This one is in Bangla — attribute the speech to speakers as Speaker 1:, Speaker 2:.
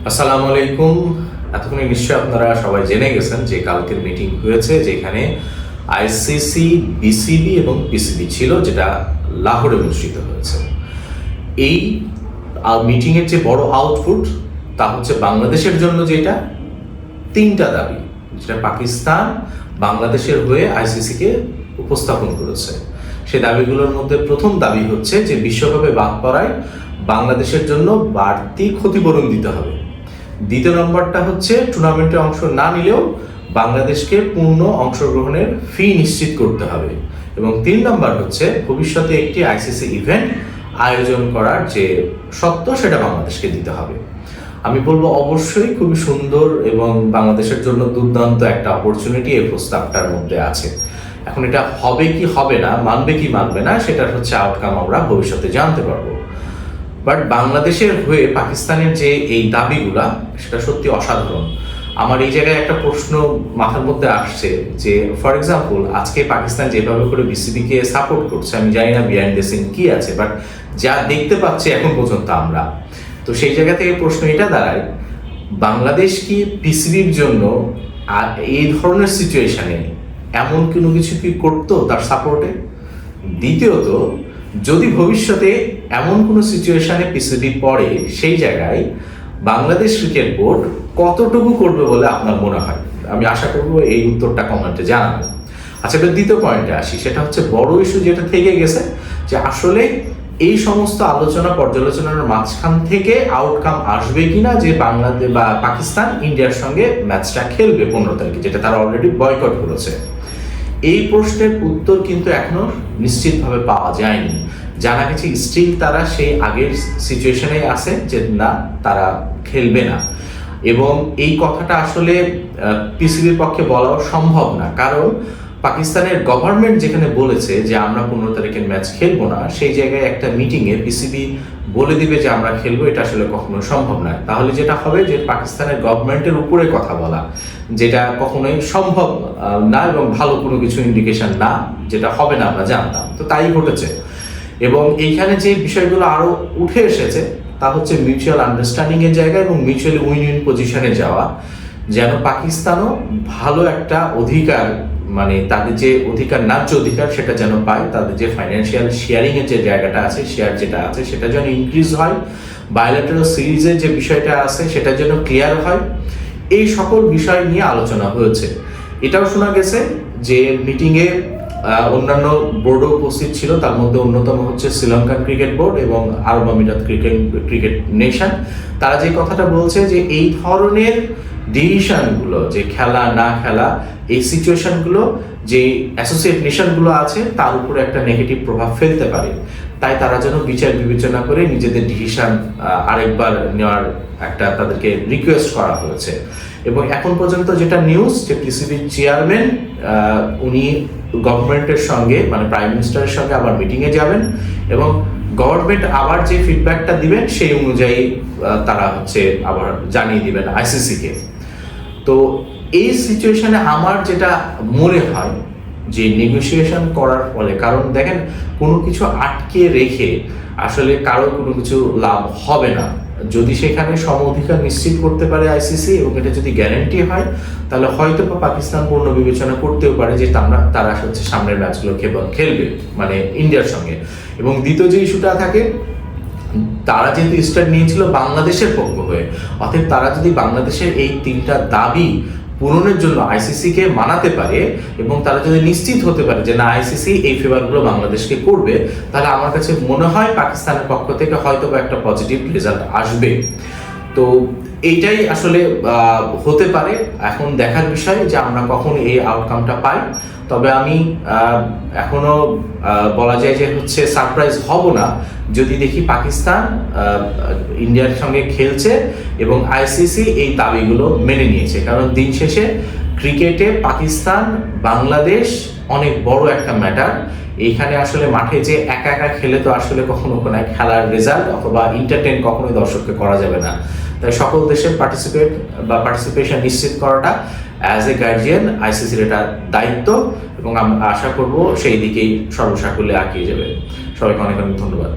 Speaker 1: আসসালামু আলাইকুম। এতক্ষণে নিশ্চয়ই আপনারা সবাই জেনে গেছেন যে কালকের মিটিং হয়েছে, যেখানে আইসিসি, বিসিবি এবং পিসিবি ছিল, যেটা লাহোরে অনুষ্ঠিত হয়েছে। এই মিটিংয়ের যে বড় আউটপুট তা হচ্ছে বাংলাদেশের জন্য যেটা তিনটা দাবি, যেটা পাকিস্তান বাংলাদেশের হয়ে আইসিসিকে উপস্থাপন করেছে। সেই দাবিগুলোর মধ্যে প্রথম দাবি হচ্ছে যে বিশ্বকাপে বাদ পড়ায় বাংলাদেশের জন্য বাড়তি ক্ষতিপূরণ দিতে হবে। দ্বিতীয় নম্বরটা হচ্ছে টুর্নামেন্টে অংশ না নিলেও বাংলাদেশকে পূর্ণ অংশগ্রহণের ফি নিশ্চিত করতে হবে। এবং 3 নম্বর হচ্ছে ভবিষ্যতে একটি আইসিসি ইভেন্ট আয়োজন করার যে সত্ত্ব সেটা বাংলাদেশকে দিতে হবে। আমি বলবো অবশ্যই খুবই সুন্দর এবং বাংলাদেশের জন্য দুর্দান্ত একটা অপরচুনিটি এই প্রস্তাবটার মধ্যে আছে। এখন এটা হবে কি হবে না, মানবে কি মানবে না, সেটার হচ্ছে আউটকাম আমরা ভবিষ্যতে জানতে পারবো। বাট বাংলাদেশের হয়ে পাকিস্তানের যে এই দাবিগুলা, সেটা সত্যি অসাধারণ। আমার এই জায়গায় একটা প্রশ্ন মাথার মধ্যে আসছে যে ফর এক্সাম্পল আজকে পাকিস্তান যেভাবে করে বিসিবিকে সাপোর্ট করছে, আমি জানি না বিহাইন্ড দ্য সিন কি আছে, বাট যা দেখতে পাচ্ছি এখন পর্যন্ত আমরা, তো সেই জায়গা থেকে প্রশ্ন এটা দাঁড়ায়, বাংলাদেশ কি পিসিবির জন্য এই ধরনের সিচুয়েশনে এমন কোনো কিছু কি করতো তার সাপোর্টে? দ্বিতীয়ত, যদি ভবিষ্যতে এমন কোনো সিচুয়েশনে পিসিবি পড়ে, সেই জায়গায় বাংলাদেশ ক্রিকেট বোর্ড কতটুকু করবে বলে আপনার মনে হয়? আমি আশা করব এই উত্তরটা কমেন্টে জানাবেন। আচ্ছা, এবার দ্বিতীয় পয়েন্টে আসি, সেটা হচ্ছে বড় ইস্যু যেটা থেকে গেছে, যে আসলে এই সমস্ত আলোচনা পর্যালোচনার মাঝখান থেকে আউটকাম আসবে কিনা যে বাংলাদেশ বা পাকিস্তান ইন্ডিয়ার সঙ্গে ম্যাচটা খেলবে 15 তারিখে, যেটা তারা অলরেডি বয়কট করেছে। এই প্রশ্নের উত্তর কিন্তু এখনো নিশ্চিতভাবে পাওয়া যায়নি। জানা গেছে স্টিল তারা সেই আগের সিচুয়েশনে আছে যে না, তারা খেলবে না। এবং এই কথাটা আসলে পিসিবির পক্ষে বলাও সম্ভব না, কারণ পাকিস্তানের গভর্নমেন্ট যেখানে বলেছে যে আমরা 15 তারিখের ম্যাচ খেলবো না, সেই জায়গায় একটা মিটিংয়ে পিসিবি বলে দিবে যে আমরা খেলবো, এটা আসলে কখনো সম্ভব নয়। তাহলে যেটা হবে যে পাকিস্তানের গভর্নমেন্টের উপরে কথা বলা, যেটা কখনোই সম্ভব না এবং ভালো কোনো কিছু ইন্ডিকেশন না, যেটা হবে না আমরা জানতাম, তো তাই ঘটেছে। এবং এইখানে যে বিষয়গুলো আরো উঠে এসেছে তা হচ্ছে মিউচুয়াল আন্ডারস্ট্যান্ডিং এর জায়গা এবং মিউচুয়ালি উইন উইন পজিশনে যাওয়া, যেন পাকিস্তানও ভালো একটা অধিকার, মানে তাদের যে অধিকার, ন্যায্য অধিকার, সেটা যেন পায়। তাদের যে ফাইন্যান্সিয়াল শেয়ারিং এর যে জায়গাটা আছে, শেয়ার যেটা আছে, সেটা যেন ইনক্রিজ হয়। বায়োলেটারাল সিরিজের যে বিষয়টা আছে সেটা যেন ক্লিয়ার হয়। এই সকল বিষয় নিয়ে আলোচনা হয়েছে। এটাও শোনা গেছে যে মিটিংয়ে অন্যান্য বোর্ডও উপস্থিত ছিল, তার মধ্যে অন্যতম হচ্ছে শ্রীলঙ্কান ক্রিকেট বোর্ড এবং আরব আমিরাত ক্রিকেট নেশন। তারা যে কথাটা বলছে যে এই ধরনের ডিসিশনগুলো, যে খেলা না খেলা, এই সিচুয়েশনগুলো যে অ্যাসোসিয়েট নেশনগুলো আছে তার উপরে একটা নেগেটিভ প্রভাব ফেলতে পারে। তাই তারা যেন বিচার বিবেচনা করে নিজেদের ডিসিশন আরেকবার নেওয়ার একটা তাদেরকে রিকোয়েস্ট করা হয়েছে। এবং এখন পর্যন্ত যেটা নিউজ, যে পিসিবির চেয়ারম্যান উনি গভর্নমেন্টের সঙ্গে, মানে প্রাইম মিনিস্টারের সঙ্গে আবার মিটিংয়ে যাবেন এবং গভর্নমেন্ট আবার যে ফিডব্যাকটা দিবেন সেই অনুযায়ী তারা হচ্ছে আবার জানিয়ে দিবেন আইসিসিকে। তো এই সিচুয়েশনে আমার যেটা মনে হয় যে নেগোসিয়েশন করার ফলে, কারণ দেখেন কোনো কিছু আটকে রেখে আসলে কারো কোনো কিছু লাভ হবে না। যদি সেখানে সম অধিকার নিশ্চিত করতে পারে আইসিসি এবং এটা যদি গ্যারান্টি হয়, তাহলে হয়তো পাকিস্তান পূর্ণ বিবেচনা করতেও পারে যে তারা হচ্ছে সামনের ম্যাচগুলো খেলবে মানে ইন্ডিয়ার সঙ্গে। এবং দ্বিতীয় যে ইস্যুটা থাকে, তারা যেহেতু স্টার্ট নিয়েছিল বাংলাদেশের পক্ষ হয়ে, অর্থাৎ তারা যদি বাংলাদেশের এই 3টা দাবি পূরণের জন্য আইসিসিকে মানাতে পারে এবং তারা যদি নিশ্চিত হতে পারে যে না, আইসিসি এই ফেভারগুলো বাংলাদেশকে করবে, তাহলে আমার কাছে মনে হয় পাকিস্তানের পক্ষ থেকে হয়তো একটা পজিটিভ রেজাল্ট আসবে। তো এইটাই আসলে হতে পারে। এখন দেখার বিষয় যে আমরা কখন এই আউটকামটা পাই। তবে আমি এখনো বলা যায় যে হচ্ছে সারপ্রাইজ হব না যদি দেখি পাকিস্তান ইন্ডিয়ার সঙ্গে খেলছে এবং আইসিসি এই দাবিগুলো মেনে নিয়েছে। কারণ দিন শেষে ক্রিকেটে পাকিস্তান বাংলাদেশ অনেক বড় একটা ম্যাটার। এইখানে আসলে মাঠে যে একা একা খেলে তো আসলে কখনো কোনো খেলার রেজাল্ট অথবা এন্টারটেইন কখনোই দর্শককে করা যাবে না। তাই সকল দেশের পার্টিসিপেশন নিশ্চিত করাটা অ্যাজ এ গার্জিয়ান আইসিসির এটা দায়িত্ব এবং আমরা আশা করব সেই দিকেই সর্বসাকুল্যে এগিয়ে যাবে। সবাইকে অনেক অনেক ধন্যবাদ।